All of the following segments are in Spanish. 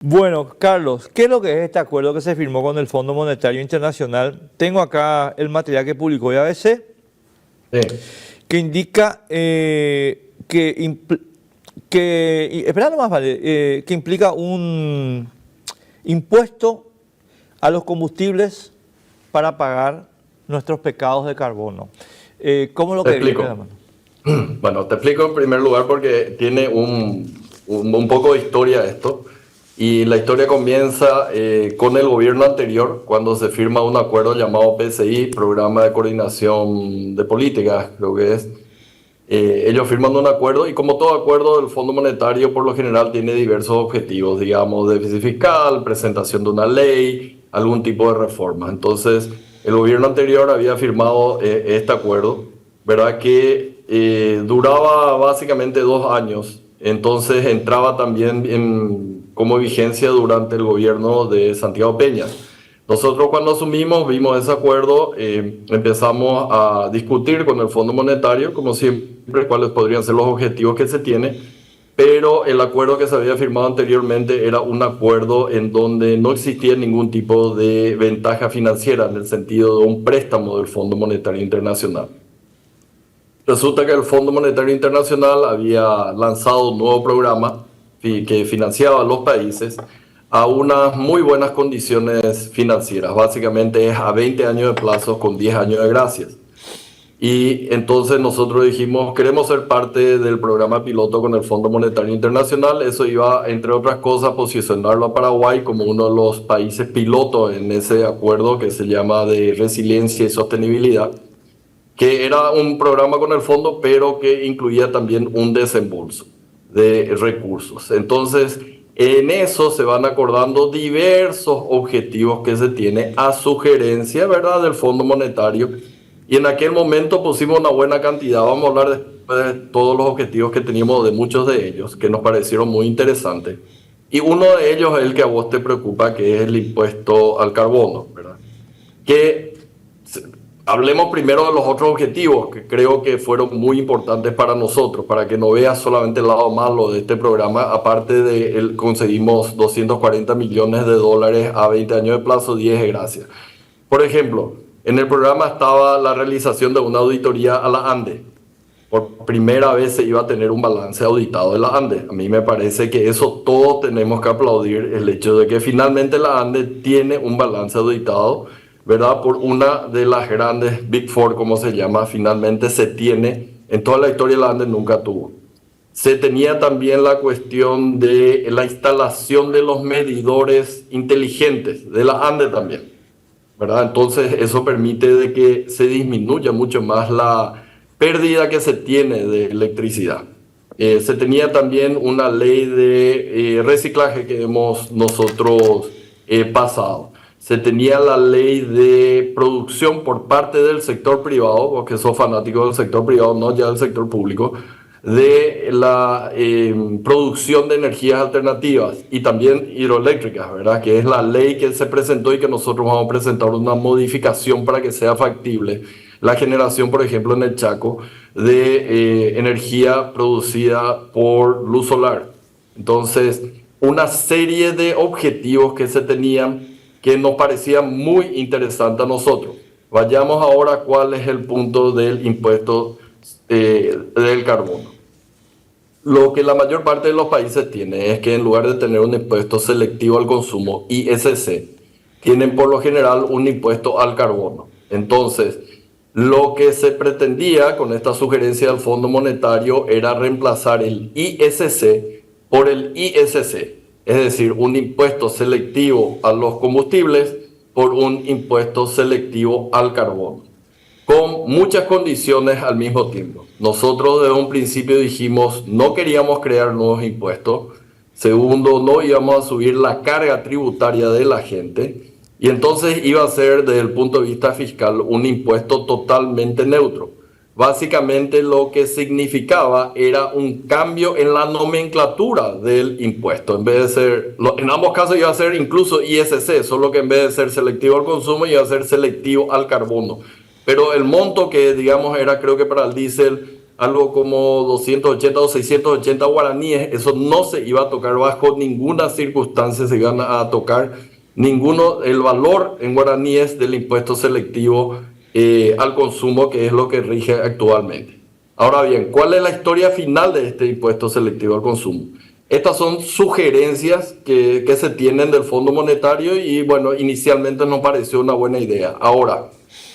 Bueno, Carlos, ¿qué es lo que es este acuerdo que se firmó con el Fondo Monetario Internacional? Tengo acá el material que publicó ABC, Sí, que indica espera nomás, vale, que implica un impuesto a los combustibles para pagar nuestros pecados de carbono. ¿Cómo lo te que viene, explico. hermano? Bueno, te explico en primer lugar porque tiene un poco de historia esto. Y la historia comienza con el gobierno anterior, cuando se firma un acuerdo llamado PCI, Programa de Coordinación de Políticas, creo que es. Ellos firman un acuerdo y como todo acuerdo, el Fondo Monetario por lo general tiene diversos objetivos, digamos, déficit fiscal, presentación de una ley, algún tipo de reforma. Entonces, el gobierno anterior había firmado este acuerdo, ¿verdad? Que duraba básicamente 2 años. Entonces, entraba también como vigencia durante el gobierno de Santiago Peña. Nosotros cuando asumimos, vimos ese acuerdo, empezamos a discutir con el Fondo Monetario, como siempre, cuáles podrían ser los objetivos que se tiene, pero el acuerdo que se había firmado anteriormente era un acuerdo en donde no existía ningún tipo de ventaja financiera en el sentido de un préstamo del Fondo Monetario Internacional. Resulta que el Fondo Monetario Internacional había lanzado un nuevo programa que financiaba a los países a unas muy buenas condiciones financieras. Básicamente es a 20 años de plazo con 10 años de gracias. Y entonces nosotros dijimos, queremos ser parte del programa piloto con el Fondo Monetario Internacional. Eso iba, entre otras cosas, posicionarlo a Paraguay como uno de los países pilotos en ese acuerdo que se llama de resiliencia y sostenibilidad, que era un programa con el fondo, pero que incluía también un desembolso de recursos. Entonces, en eso se van acordando diversos objetivos que se tiene a sugerencia, ¿verdad?, del Fondo Monetario. Y en aquel momento pusimos una buena cantidad. Vamos a hablar después de todos los objetivos que teníamos, de muchos de ellos, que nos parecieron muy interesantes. Y uno de ellos es el que a vos te preocupa, que es el impuesto al carbono, ¿verdad? Que hablemos primero de los otros objetivos que creo que fueron muy importantes para nosotros, para que no veas solamente el lado malo de este programa. Aparte de él, conseguimos 240 millones de dólares a 20 años de plazo, 10 de gracia. Por ejemplo, en el programa estaba la realización de una auditoría a la ANDE. Por primera vez se iba a tener un balance auditado de la ANDE. A mí me parece que eso todos tenemos que aplaudir, el hecho de que finalmente la ANDE tiene un balance auditado, ¿verdad? Por una de las grandes Big Four, como se llama, finalmente se tiene. En toda la historia la ANDE nunca tuvo. Se tenía también la cuestión de la instalación de los medidores inteligentes de la ANDE también, ¿verdad? Entonces eso permite de que se disminuya mucho más la pérdida que se tiene de electricidad. Se tenía también una ley de reciclaje que hemos nosotros pasado. Se tenía la ley de producción por parte del sector privado, porque sos fanáticos del sector privado, no ya del sector público, de la producción de energías alternativas y también hidroeléctricas, ¿verdad? Que es la ley que se presentó y que nosotros vamos a presentar una modificación para que sea factible la generación, por ejemplo, en el Chaco, de energía producida por luz solar. Entonces, una serie de objetivos que se tenían que nos parecían muy interesantes a nosotros. Vayamos ahora a cuál es el punto del impuesto del carbono. Lo que la mayor parte de los países tiene es que en lugar de tener un impuesto selectivo al consumo, ISC, tienen por lo general un impuesto al carbono. Entonces, lo que se pretendía con esta sugerencia del Fondo Monetario era reemplazar el ISC por el ISC, es decir, un impuesto selectivo a los combustibles por un impuesto selectivo al carbono, con muchas condiciones al mismo tiempo. Nosotros desde un principio dijimos, no queríamos crear nuevos impuestos. Segundo, no íbamos a subir la carga tributaria de la gente. Y entonces iba a ser, desde el punto de vista fiscal, un impuesto totalmente neutro. Básicamente lo que significaba era un cambio en la nomenclatura del impuesto. En vez de ser, en ambos casos iba a ser incluso ISC, solo que en vez de ser selectivo al consumo, iba a ser selectivo al carbono. Pero el monto que, digamos, era creo que para el diésel algo como 280 o 680 guaraníes, eso no se iba a tocar bajo ninguna circunstancia, se iban a tocar ninguno, el valor en guaraníes del impuesto selectivo al consumo, que es lo que rige actualmente. Ahora bien, ¿cuál es la historia final de este impuesto selectivo al consumo? Estas son sugerencias que se tienen del Fondo Monetario y bueno, inicialmente nos pareció una buena idea. Ahora,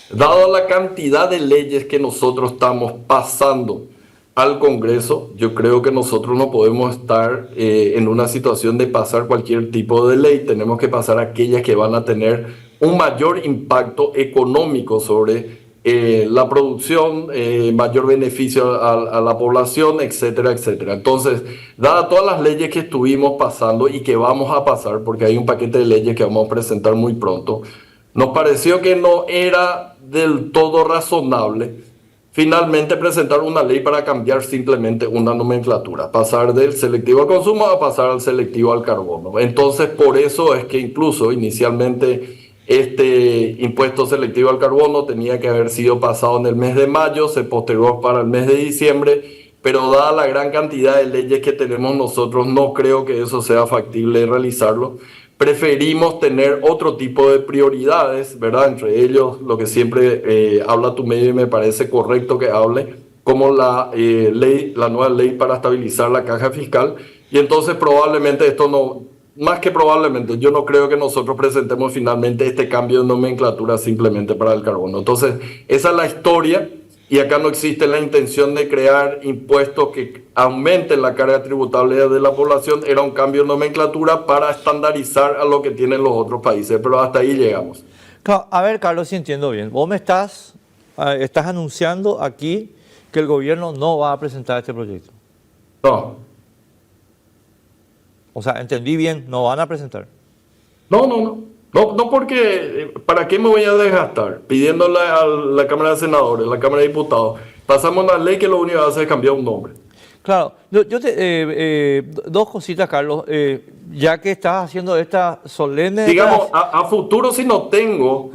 dado la cantidad de leyes que nosotros estamos pasando al Congreso, yo creo que nosotros no podemos estar en una situación de pasar cualquier tipo de ley. Tenemos que pasar aquellas que van a tener un mayor impacto económico sobre la producción, mayor beneficio a la población, etcétera, etcétera. Entonces, dadas todas las leyes que estuvimos pasando y que vamos a pasar, porque hay un paquete de leyes que vamos a presentar muy pronto, nos pareció que no era del todo razonable finalmente presentar una ley para cambiar simplemente una nomenclatura, pasar del selectivo al consumo a pasar al selectivo al carbono. Entonces, por eso es que incluso inicialmente este impuesto selectivo al carbono tenía que haber sido pasado en el mes de mayo, se postergó para el mes de diciembre, pero dada la gran cantidad de leyes que tenemos nosotros, no creo que eso sea factible realizarlo. Preferimos tener otro tipo de prioridades, ¿verdad? Entre ellos, lo que siempre habla tu medio y me parece correcto que hable, como la nueva ley para estabilizar la caja fiscal. Y entonces probablemente esto no, más que probablemente, yo no creo que nosotros presentemos finalmente este cambio de nomenclatura simplemente para el carbono. Entonces, esa es la historia. Y acá no existe la intención de crear impuestos que aumenten la carga tributaria de la población. Era un cambio de nomenclatura para estandarizar a lo que tienen los otros países, pero hasta ahí llegamos. A ver, Carlos, si entiendo bien. Vos me estás anunciando aquí que el gobierno no va a presentar este proyecto. No. O sea, entendí bien, no van a presentar. No, porque ¿para qué me voy a desgastar pidiéndole a la Cámara de Senadores, a la Cámara de Diputados? Pasamos una ley que lo único que hace es cambiar un nombre. Claro, dos cositas, Carlos. Ya que estás haciendo esta solemne... Digamos, a futuro si no tengo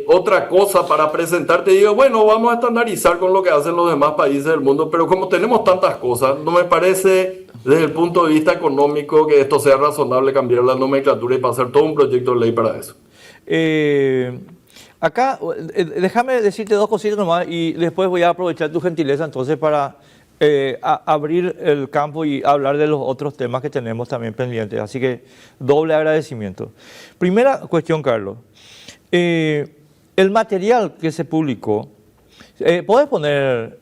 otra cosa para presentarte, digo, bueno, vamos a estandarizar con lo que hacen los demás países del mundo, pero como tenemos tantas cosas, no me parece desde el punto de vista económico que esto sea razonable cambiar la nomenclatura y pasar todo un proyecto de ley para eso. Acá, déjame decirte dos cositas nomás y después voy a aprovechar tu gentileza entonces para abrir el campo y hablar de los otros temas que tenemos también pendientes. Así que doble agradecimiento. Primera cuestión, Carlos. El material que se publicó, ¿puedes poner,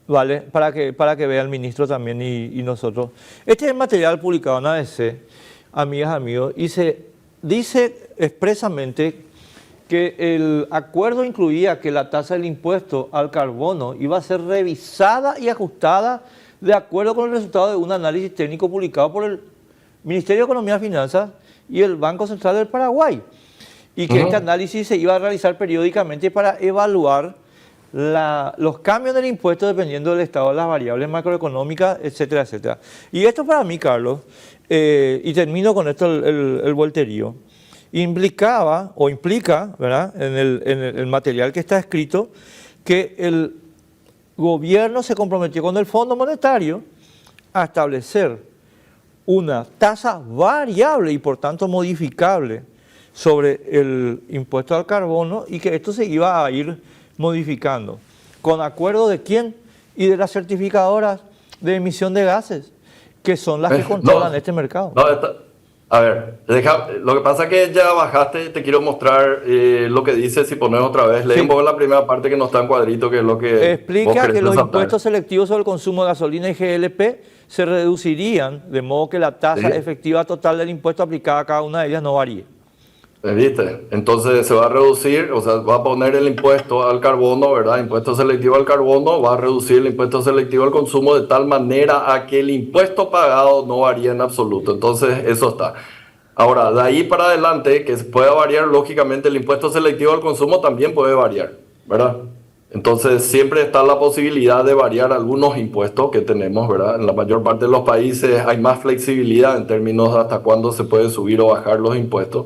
vale, para que vea el ministro también y nosotros? Este es el material publicado en ABC, amigas, amigos, y se dice expresamente que el acuerdo incluía que la tasa del impuesto al carbono iba a ser revisada y ajustada de acuerdo con el resultado de un análisis técnico publicado por el Ministerio de Economía y Finanzas y el Banco Central del Paraguay. Y que este análisis se iba a realizar periódicamente para evaluar los cambios del impuesto dependiendo del estado de las variables macroeconómicas, etcétera, etcétera. Y esto para mí, Carlos, y termino con esto el volterío, implica, ¿verdad?, en el material que está escrito, que el gobierno se comprometió con el Fondo Monetario a establecer una tasa variable y por tanto modificable sobre el impuesto al carbono y que esto se iba a ir modificando. ¿Con acuerdo de quién? Y de las certificadoras de emisión de gases, que son las que controlan este mercado. A ver, lo que pasa es que ya bajaste, te quiero mostrar lo que dice, si pones otra vez, leemos la primera parte que no está en cuadrito, que es lo que explica que los impuestos selectivos sobre el consumo de gasolina y GLP se reducirían, de modo que la tasa efectiva total del impuesto aplicada a cada una de ellas no varíe. ¿Viste? Entonces se va a reducir, o sea, va a poner el impuesto al carbono, ¿verdad? Impuesto selectivo al carbono, va a reducir el impuesto selectivo al consumo de tal manera a que el impuesto pagado no varíe en absoluto. Entonces, eso está. Ahora, de ahí para adelante, que pueda variar, lógicamente el impuesto selectivo al consumo también puede variar, ¿verdad? Entonces, siempre está la posibilidad de variar algunos impuestos que tenemos, ¿verdad? En la mayor parte de los países hay más flexibilidad en términos de hasta cuándo se puede subir o bajar los impuestos.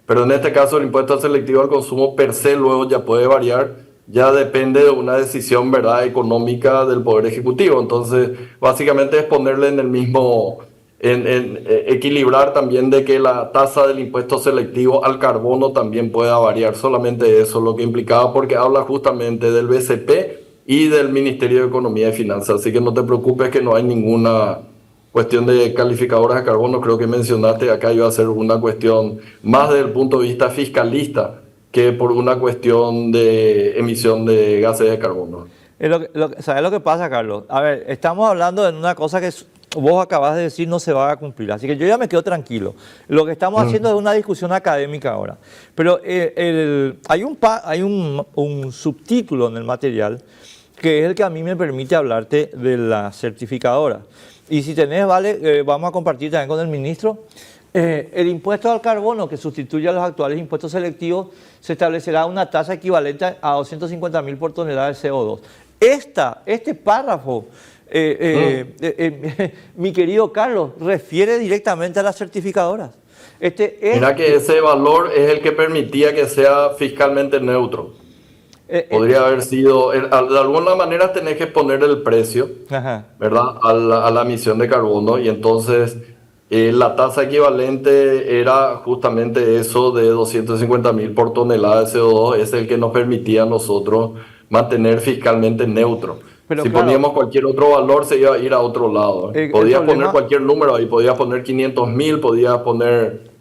Pero en este caso el impuesto selectivo al consumo per se luego ya puede variar ya depende de una decisión, ¿verdad?, económica del Poder Ejecutivo. Entonces, básicamente es ponerle en el mismo, equilibrar también de que la tasa del impuesto selectivo al carbono también pueda variar. Solamente eso es lo que implicaba, porque habla justamente del BCP y del Ministerio de Economía y Finanzas. Así que no te preocupes que no hay ninguna cuestión de calificadoras de carbono. Creo que mencionaste acá iba a ser una cuestión más desde el punto de vista fiscalista que por una cuestión de emisión de gases de carbono. ¿Sabes lo que pasa, Carlos? A ver, estamos hablando de una cosa que vos acabas de decir no se va a cumplir, así que yo ya me quedo tranquilo. Lo que estamos haciendo es una discusión académica ahora. Pero hay un subtítulo en el material que es el que a mí me permite hablarte de la certificadora. Y si tenés, vale, vamos a compartir también con el ministro. El impuesto al carbono, que sustituye a los actuales impuestos selectivos, se establecerá una tasa equivalente a 250.000 por tonelada de CO2. Este párrafo, mi querido Carlos, refiere directamente a las certificadoras. Mira que ese valor es el que permitía que sea fiscalmente neutro. Podría haber sido, de alguna manera tenés que poner el precio, Ajá. ¿verdad?, a la emisión de carbono, y entonces la tasa equivalente era justamente eso de 250.000 por tonelada de CO2, es el que nos permitía a nosotros mantener fiscalmente neutro. Pero si claro, poníamos cualquier otro valor se iba a ir a otro lado. Podías poner cualquier número ahí, podías poner 500.000, podías poner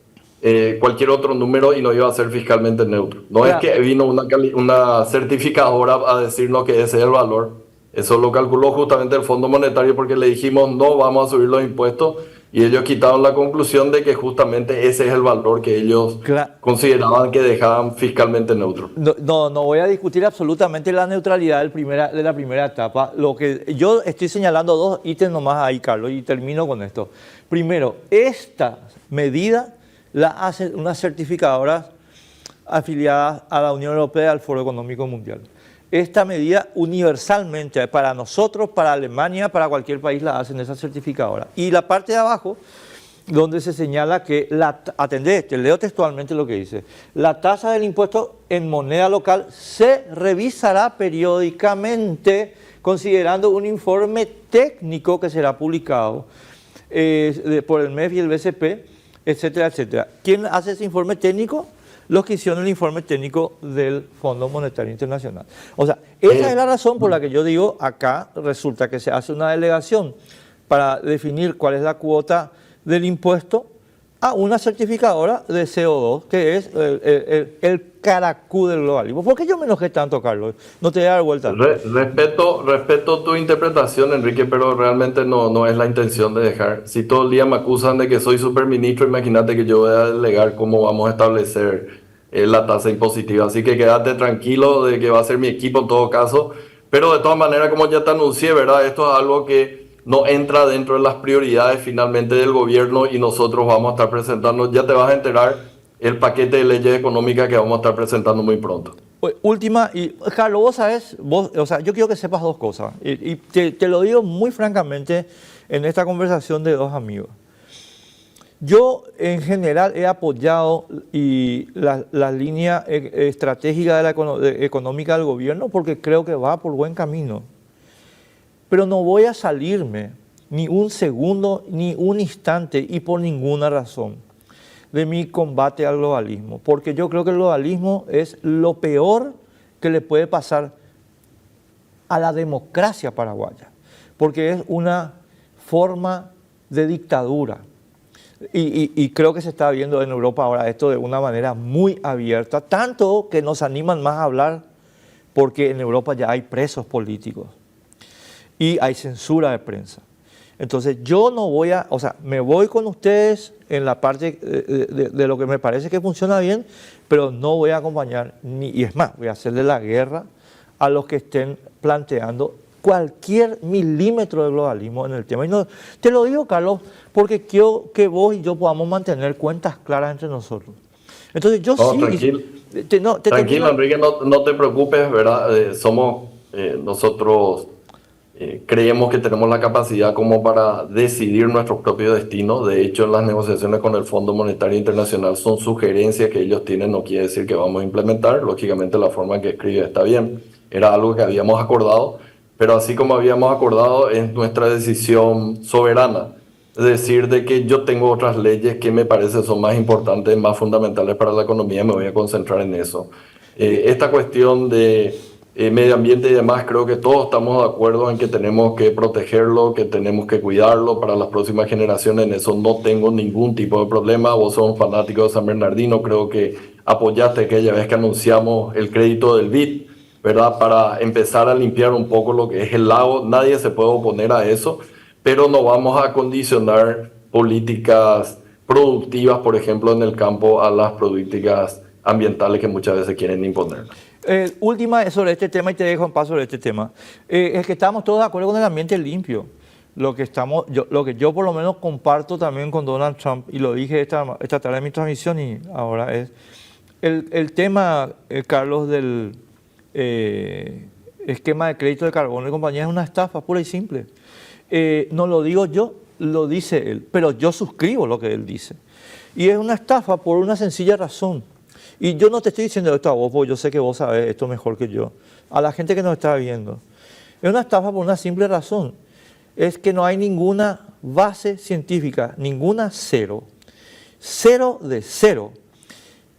cualquier otro número y no iba a ser fiscalmente neutro. No es que vino una certificadora a decirnos que ese es el valor. Eso lo calculó justamente el Fondo Monetario porque le dijimos no vamos a subir los impuestos y ellos quitaron la conclusión de que justamente ese es el valor que ellos consideraban que dejaban fiscalmente neutro. No voy a discutir absolutamente la neutralidad de la primera etapa. Lo que yo estoy señalando dos ítems nomás ahí, Carlos, y termino con esto. Primero, esta medida la hacen unas certificadoras afiliadas a la Unión Europea, al Foro Económico Mundial. Esta medida universalmente, para nosotros, para Alemania, para cualquier país, la hacen esas certificadoras. Y la parte de abajo, donde se señala que, atendé, te leo textualmente lo que dice, la tasa del impuesto en moneda local se revisará periódicamente considerando un informe técnico que será publicado por el MEF y el BCP, etcétera, etcétera. ¿Quién hace ese informe técnico? Los que hicieron el informe técnico del Fondo Monetario Internacional. O sea, esa es la razón por la que yo digo, acá resulta que se hace una delegación para definir cuál es la cuota del impuesto a una certificadora de CO2, que es el caracú del globalismo. ¿Por qué yo me enojé tanto, Carlos? No te voy a dar vuelta. Respeto tu interpretación, Enrique, pero realmente no es la intención de dejar. Si todo el día me acusan de que soy superministro, imagínate que yo voy a delegar cómo vamos a establecer la tasa impositiva. Así que quédate tranquilo de que va a ser mi equipo en todo caso. Pero de todas maneras, como ya te anuncié, ¿verdad? Esto es algo que no entra dentro de las prioridades finalmente del gobierno y nosotros vamos a estar presentando, ya te vas a enterar, el paquete de leyes económicas que vamos a estar presentando muy pronto. Última, y Carlos, vos sabés, o sea, yo quiero que sepas dos cosas, y te lo digo muy francamente en esta conversación de dos amigos. Yo en general he apoyado la línea estratégica económica del gobierno porque creo que va por buen camino. Pero no voy a salirme ni un segundo, ni un instante y por ninguna razón de mi combate al globalismo. Porque yo creo que el globalismo es lo peor que le puede pasar a la democracia paraguaya. Porque es una forma de dictadura. Y creo que se está viendo en Europa ahora esto de una manera muy abierta. Tanto que nos animan más a hablar porque en Europa ya hay presos políticos. Y hay censura de prensa. Entonces yo no voy a, o sea, me voy con ustedes en la parte de lo que me parece que funciona bien, pero no voy a acompañar, y es más, voy a hacerle la guerra a los que estén planteando cualquier milímetro de globalismo en el tema. Y no, te lo digo, Carlos, porque quiero que vos y yo podamos mantener cuentas claras entre nosotros. Entonces yo sí... Tranquilo, Enrique, no te preocupes, ¿verdad? Somos nosotros... Creemos que tenemos la capacidad como para decidir nuestro propio destino. De hecho, las negociaciones con el Fondo Monetario Internacional son sugerencias que ellos tienen, no quiere decir que vamos a implementar. Lógicamente, la forma en que escribe está bien. Era algo que habíamos acordado, pero así como habíamos acordado, es nuestra decisión soberana. Es decir, de que yo tengo otras leyes que me parece son más importantes, más fundamentales para la economía, me voy a concentrar en eso. Esta cuestión de medio ambiente y demás, creo que todos estamos de acuerdo en que tenemos que protegerlo, que tenemos que cuidarlo para las próximas generaciones. En eso no tengo ningún tipo de problema. Vos sos un fanático de San Bernardino, creo que apoyaste aquella vez que anunciamos el crédito del BID, ¿verdad? Para empezar a limpiar un poco lo que es el lago. Nadie se puede oponer a eso, pero no vamos a condicionar políticas productivas, por ejemplo, en el campo, a las políticas ambientales que muchas veces quieren imponer. Última es sobre este tema y te dejo en paz sobre este tema. Es que estamos todos de acuerdo con el ambiente limpio. Lo que yo por lo menos comparto también con Donald Trump, y lo dije esta tarde en mi transmisión y ahora es el tema, Carlos, del esquema de crédito de carbono y compañía es una estafa pura y simple. No lo digo yo, lo dice él, pero yo suscribo lo que él dice. Y es una estafa por una sencilla razón. Y yo no te estoy diciendo esto a vos, porque yo sé que vos sabés esto mejor que yo. A la gente que nos está viendo. Es una estafa por una simple razón. Es que no hay ninguna base científica, ninguna cero de cero,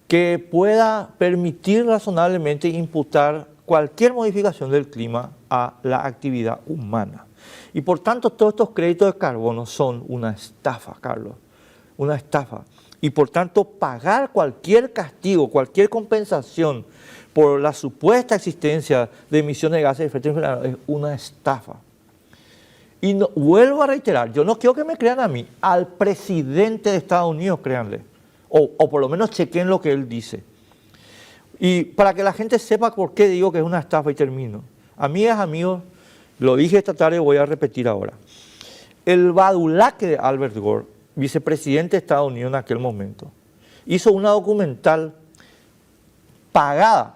que pueda permitir razonablemente imputar cualquier modificación del clima a la actividad humana. Y por tanto, todos estos créditos de carbono son una estafa, Carlos. Una estafa. Y por tanto, pagar cualquier castigo, cualquier compensación por la supuesta existencia de emisiones de gases de efecto invernadero es una estafa. Y no, vuelvo a reiterar, yo no quiero que me crean a mí, al presidente de Estados Unidos, créanle. O por lo menos chequen lo que él dice. Y para que la gente sepa por qué digo que es una estafa y termino. Amigas, amigos, lo dije esta tarde y voy a repetir ahora. El badulaque de Albert Gore, vicepresidente de Estados Unidos en aquel momento, hizo una documental pagada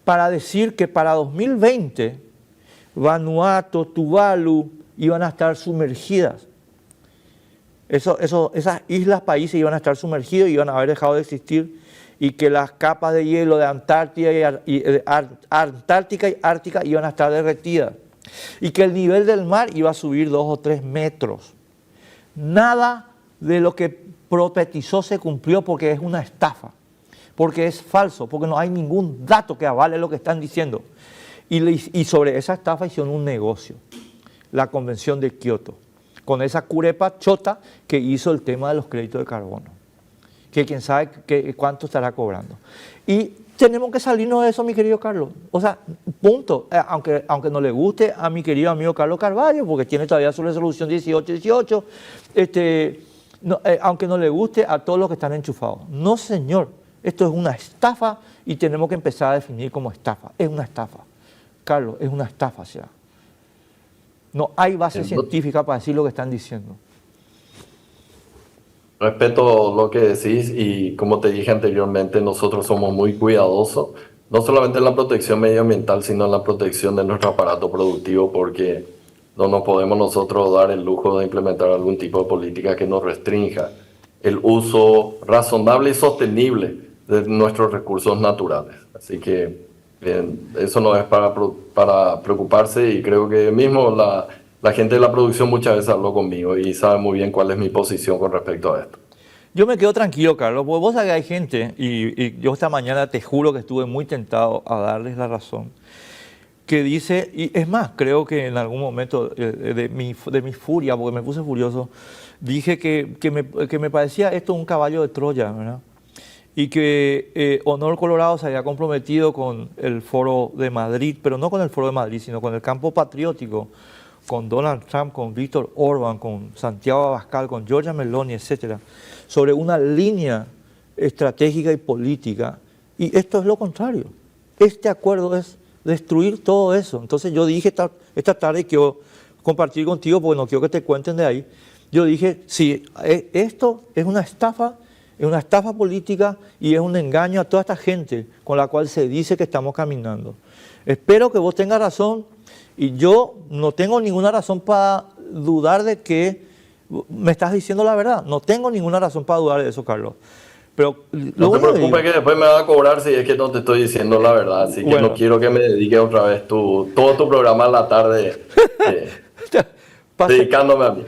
para decir que para 2020 Vanuatu, Tuvalu iban a estar sumergidas. Esas islas, países iban a estar sumergidos y iban a haber dejado de existir, y que las capas de hielo de Antártica y Ártica iban a estar derretidas y que el nivel del mar iba a subir 2 o 3 metros. Nada de lo que profetizó se cumplió porque es una estafa, porque es falso, porque no hay ningún dato que avale lo que están diciendo. Y sobre esa estafa hicieron un negocio, la Convención de Kioto, con esa curepa chota que hizo el tema de los créditos de carbono, que quién sabe cuánto estará cobrando. Y tenemos que salirnos de eso, mi querido Carlos. O sea, punto. Aunque no le guste a mi querido amigo Carlos Carvalho, porque tiene todavía su resolución 1818, aunque no le guste a todos los que están enchufados. No, señor, esto es una estafa y tenemos que empezar a definir como estafa. Es una estafa. Carlos, es una estafa, o sea. No hay base científica para decir lo que están diciendo. Respeto lo que decís y como te dije anteriormente, nosotros somos muy cuidadosos, no solamente en la protección medioambiental, sino en la protección de nuestro aparato productivo, porque no nos podemos nosotros dar el lujo de implementar algún tipo de política que nos restrinja el uso razonable y sostenible de nuestros recursos naturales. Así que eso no es para preocuparse, y creo que mismo la gente de la producción muchas veces habló conmigo y sabe muy bien cuál es mi posición con respecto a esto. Yo me quedo tranquilo, Carlos, porque vos sabés que hay gente, y yo esta mañana te juro que estuve muy tentado a darles la razón, que dice, y es más, creo que en algún momento de mi furia, porque me puse furioso, dije que me parecía esto un caballo de Troya, ¿verdad? Y que Honor Colorado se había comprometido con el Foro de Madrid, pero no con el Foro de Madrid, sino con el campo patriótico, con Donald Trump, con Víctor Orbán, con Santiago Abascal, con Giorgia Meloni, etcétera, sobre una línea estratégica y política. Y esto es lo contrario. Este acuerdo es destruir todo eso. Entonces yo dije esta tarde, y quiero compartir contigo porque no quiero que te cuenten de ahí, yo dije, sí, esto es una estafa política y es un engaño a toda esta gente con la cual se dice que estamos caminando. Espero que vos tengas razón. Y yo no tengo ninguna razón para dudar de que me estás diciendo la verdad. No tengo ninguna razón para dudar de eso, Carlos. Pero No te preocupes que después me vas a cobrar si es que no te estoy diciendo la verdad. Así que Bueno. no quiero que me dediques otra vez todo tu programa en la tarde pasa- dedicándome a mí.